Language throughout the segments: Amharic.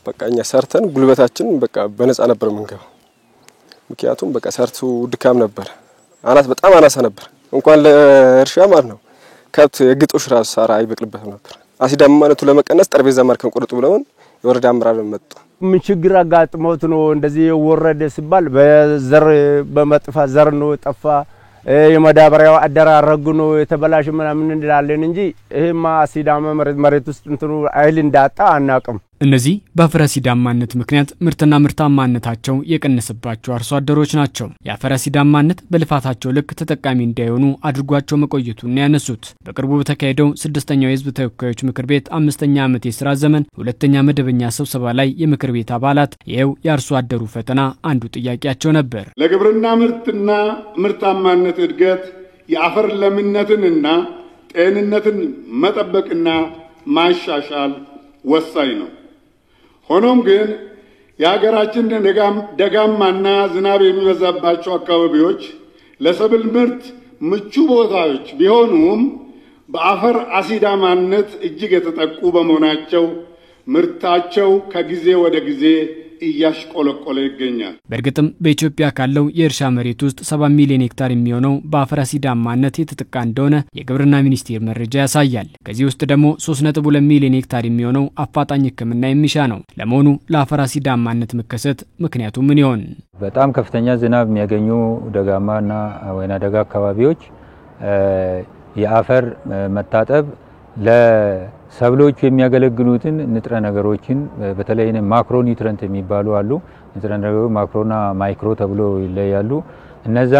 በቃ እኛ ሰርተን ጉልበታችን በቃ በነፃ ነበር መንገው ምክንያቱም በቃ ሰርቱ ድካም ነበር አናት በጣም አናሳ ነበር እንኳን ለእርሻ ማለት ነው ከብት የግጦሽ ራስ ሳራ አይበቅልበትም ነበር አሲዳማነቱ ለመቀነስ ጠርቤዛ ማርከን ቁርጡ ብለውን የወረዳ አመራር መጡ ምን ችግር አጋጥሞት ነው እንደዚህ ወረደ ሲባል በዘር በመጥፋት ዘር ነው ጠፋ የማዳበሪያው አደራረጉ ነው የተበላሽ ምናምን እንላለን እንጂ ይሄማ አሲዳማ መሬት ውስጥ እንትኑ አይል እንዳጣ አናቅም እነዚህ በአፈራሲዳማነት ምክንያት ምርትና ምርታማነታቸው የቀነሰባቸው አርሶ አደሮች ናቸው የአፈራሲዳማነት በልፋታቸው ልክ ተጠቃሚ እንዳይሆኑ አድርጓቸው መቆየቱን ያነሱት በቅርቡ በተካሄደው 6ኛው የህዝብ ተወካዮች ምክር ቤት 5ኛ ዓመት የሥራ ዘመን ሁለተኛ መደበኛ ስብሰባ ላይ የምክር ቤት አባላት ይሄው የአርሶ አደሩ ፈተና አንዱ ጥያቄያቸው ነበር ለግብርና ምርትና ምርታማነት እድገት የአፈር ለምነትንና ጤንነትን መጠበቅና ማሻሻል ወሳኝ ነው ሆኖም ግን የሀገራችን ደጋማና ዝናብ የሚበዛባቸው አካባቢዎች ለሰብል ምርት ምቹ ቦታዎች ቢሆኑም በአፈር አሲዳማነት እጅግ የተጠቁ በመሆናቸው ምርታቸው ከጊዜ ወደ ጊዜ እያሽቆለቆለ ይገኛል በርግጥም በኢትዮጵያ ካለው የእርሻ መሬት ውስጥ 7 ሚሊዮን ሄክታር የሚሆነው በአፈራሲዳማነት የተጠቃ እንደሆነ የግብርና ሚኒስቴር መረጃ ያሳያል ከዚህ ውስጥ ደግሞ 3.2 ሚሊዮን ሄክታር የሚሆነው አፋጣኝ ሕክምና የሚሻ ነው ለመሆኑ ለአፈራሲዳማነት መከሰት ምክንያቱ ምን ይሆን በጣም ከፍተኛ ዝናብ የሚያገኙ ደጋማና ወይና ደጋ አካባቢዎች የአፈር መታጠብ ለሰብሎች የሚያገለግሉትን ንጥረ ነገሮችን በተለይ ማክሮ ኒውትሪየንት የሚባሉ አሉ ንጥረ ነገሮች ማክሮና ማይክሮ ተብሎ ይለያሉ እነዛ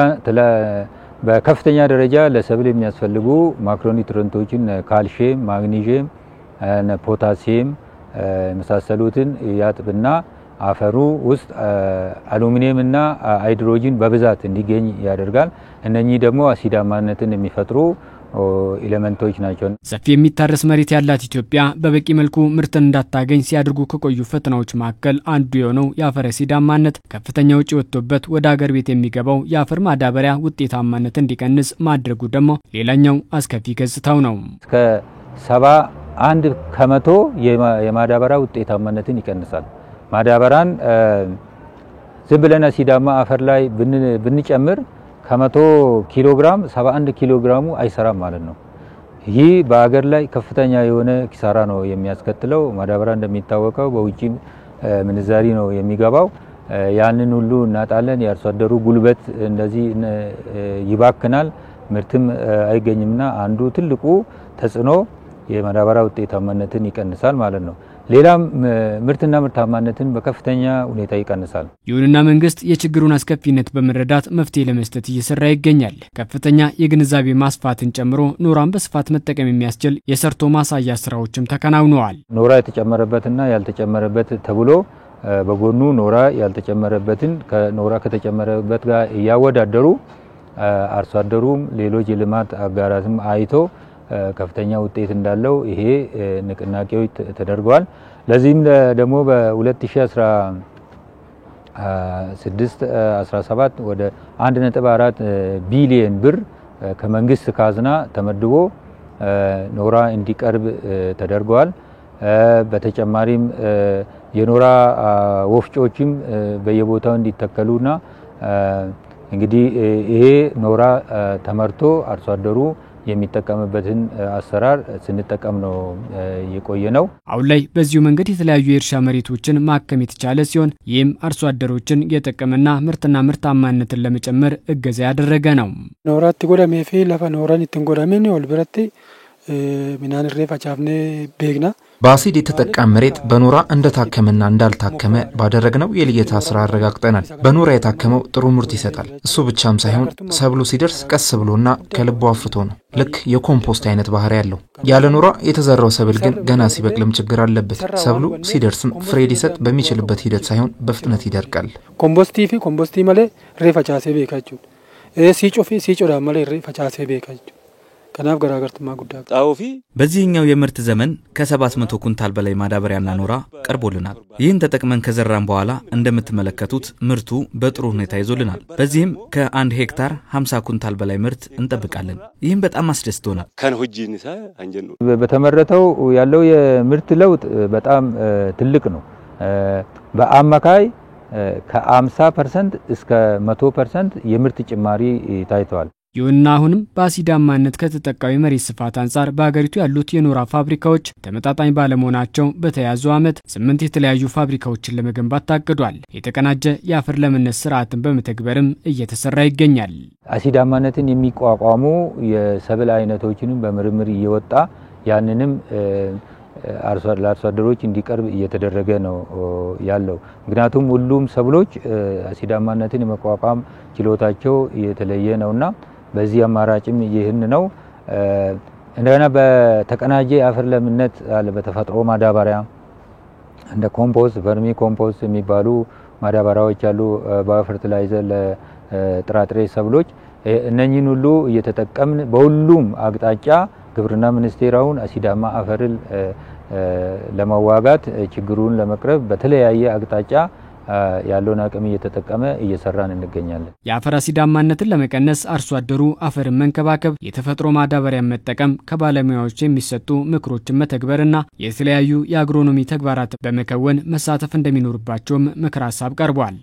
በከፍተኛ ደረጃ ለሰብል የሚያስፈልጉ ማክሮ ኒውትሪየንቶችን ካልሲየም ማግኒዚየም ፖታሲየም መሳሰሉትን ያጥብና አፈሩ ውስጥ አሉሚኒየም እና ሃይድሮጂን በብዛት እንዲገኝ ያደርጋል እነኚህ ደግሞ አሲዳማነትን የሚፈጥሩ ኤሌመንቶች ናቸው ሰፊ የሚታረስ መሬት ያላት ኢትዮጵያ በበቂ መልኩ ምርት እንዳታገኝ ሲያድርጉ ከቆዩ ፈተናዎች መካከል አንዱ የሆነው የአፈራሲዳማነት ከፍተኛ ወጪ ወጥቶበት ወደ ሀገር ቤት የሚገባው የአፈር ማዳበሪያ ውጤታማነት እንዲቀንስ ማድረጉ ደግሞ ሌላኛው አስከፊ ገጽታው ነው እስከ 71% የማዳበሪያ ውጤታማነትን ይቀንሳል ማዳበራን ዝም ብለን አሲዳማ አፈር ላይ ብንጨምር ከ100 ኪሎግራም 71 ኪሎግራሙ አይሰራም ማለት ነው ይህ በአገር ላይ ከፍተኛ የሆነ ኪሳራ ነው የሚያስከትለው ማዳበሪያ እንደሚታወቀው በውጪ ምንዛሪ ነው የሚገባው ያንን ሁሉ እናጣለን የአርሶ አደሩ ጉልበት እንደዚህ ይባክናል ምርትም አይገኝምና አንዱ ትልቁ ተጽዕኖ የማዳበሪያ ውጤታማነትን ይቀንሳል ማለት ነው ሌላም ምርትና ምርታማነትን በከፍተኛ ሁኔታ ይቀንሳል ይሁንና መንግስት የችግሩን አስከፊነት በመረዳት መፍትሄ ለመስጠት እየሰራ ይገኛል ከፍተኛ የግንዛቤ ማስፋትን ጨምሮ ኖራን በስፋት መጠቀም የሚያስችል የሰርቶ ማሳያ ስራዎችም ተከናውነዋል ኖራ የተጨመረበትና ያልተጨመረበት ተብሎ በጎኑ ኖራ ያልተጨመረበትን ከኖራ ከተጨመረበት ጋር ያወዳደሩ አርሶ አደሩም ሌሎች የልማት አጋራትም አይቶ ከፍተኛ ውጤት እንዳለው ይሄ ንቅናቄዎች ተደርጓል ለዚህም ደግሞ በ2016 17 ወደ 1.4 ቢሊዮን ብር ከመንግስት ካዝና ተመድቦ ኖራ እንዲቀርብ ተደርጓል በተጨማሪም የኖራ ወፍጮችም በየቦታው እንዲተከሉና እንግዲህ ይሄ ኖራ ተመርቶ አርሶ አደሩ የሚጠቀምበትን አሰራር ስንጠቀም ነው የቆየነው አሁን ላይ በዚሁ መንገድ የተለያዩ የእርሻ መሬቶችን ማከም የተቻለ ሲሆን ይህም አርሶ አደሮችን የጠቀመና ምርትና ምርታማነትን ለመጨመር እገዛ ያደረገ ነው ኖራት ጎዳሜፊ ለፈ ኖራን ይተንጎዳሜን ወልብረቴ ሚናን ሬፋ ቻፍኔ ቤግና በአሲድ የተጠቃ መሬት በኖራ እንደታከመና እንዳልታከመ ባደረግነው የልየታ ስራ አረጋግጠናል በኖራ የታከመው ጥሩ ምርት ይሰጣል እሱ ብቻም ሳይሆን ሰብሉ ሲደርስ ቀስ ብሎና ከልቦ አፍርቶ ነው ልክ የኮምፖስት አይነት ባህሪ ያለው ያለ ኖራ የተዘራው ሰብል ግን ገና ሲበቅልም ችግር አለበት ሰብሉ ሲደርስም ፍሬ ሊሰጥ በሚችልበት ሂደት ሳይሆን በፍጥነት ይደርቃል ኮምፖስቲ ማለ ሬፋ ቻሴ ቤካቹ ሲጮዳ ማለ ሬፋ ቻሴ ቤካቹ ከናብ ገራገርትማ ጉዳይ ጣውፊ በዚህኛው የምርት ዘመን ከ700 ኩንታል በላይ ማዳበሪያና ኖራ ቀርቦልናል ይህን ተጠቅመን ከዘራን በኋላ እንደምትመለከቱት ምርቱ በጥሩ ሁኔታ ይዞልናል በዚህም ከ1 ሄክታር 50 ኩንታል በላይ ምርት እንጠብቃለን ይህም በጣም አስደስቶናል ካን ሆጂንሳ አንጀኑ በተመረተው ያለው የምርት ለውጥ በጣም ትልቅ ነው በአማካይ ከ50% እስከ 100% የምርት ጭማሪ ታይቷል። ይሁንና አሁንም በአሲዳማነት ከተጠቃው የመሬት ስፋት አንጻር በሀገሪቱ ያሉት የኖራ ፋብሪካዎች ተመጣጣኝ ባለመሆናቸው በተያዘው ዓመት 8 የተለያዩ ፋብሪካዎችን ለመገንባት ታቅዷል። የተቀናጀ የአፈር ለምነት ስርዓትን በመተግበርም እየተሰራ ይገኛል። አሲዳማነትን የሚቋቋሙ የሰብል አይነቶችንም በምርምር እየወጣ ያንንም ለአርሶ አደሮች እንዲቀርብ እየተደረገ ነው ያለው። ምክንያቱም ሁሉም ሰብሎች አሲዳማነትን የመቋቋም ችሎታቸው የተለየ ነውና በዚህ አማራጭም ይህን ነው። እንደገና በተቀናጀ የአፈር ለምነት አለ በተፈጥሮ ማዳበሪያ እንደ ኮምፖስት፣ ቨርሚ ኮምፖስት የሚባሉ ማዳበሪያዎች አሉ። ባዮፈርቲላይዘር ለጥራጥሬ ሰብሎች እነኚህን ሁሉ እየተጠቀምን በሁሉም አቅጣጫ ግብርና ሚኒስቴር አሁን አሲዳማ አፈርን ለመዋጋት ችግሩን ለመቅረብ በተለያየ አቅጣጫ ያለውን አቅም እየተጠቀመ እየሰራን እንገኛለን። የአፈር አሲዳማነትን ለመቀነስ አርሶ አደሩ አፈርን መንከባከብ፣ የተፈጥሮ ማዳበሪያን መጠቀም፣ ከባለሙያዎች የሚሰጡ ምክሮችን መተግበርና የተለያዩ የአግሮኖሚ ተግባራት በመከወን መሳተፍ እንደሚኖርባቸውም ምክር ሀሳብ ቀርቧል።